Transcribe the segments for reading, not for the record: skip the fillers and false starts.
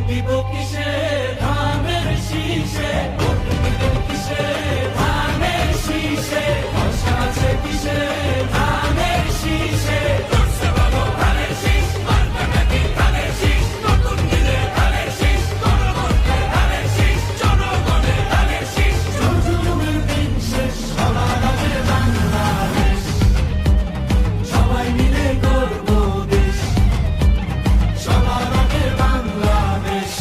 দিব কিসে ধানের শীষে, ভোট দিব কিসে ধানের শীষে, ভরসা আছে কিসে ধানের শীষে। জোরসে বলো ধানের শীষ, মার্কা নাকি ধানের শীষ, নতুন দিনে ধানের শীষ, গণভোটে ধানের শীষ, জনগণে ধানের শীষ। জুলুমের দিন শেষ, সবার আগে বাংলাদেশ, সবাই মিলে গর্ব দেশ, সবার আগে বাংলাদেশ।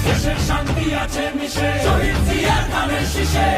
দেশের শান্তি আছে মিশে, শহীদ জিয়ার ধানের শীষে।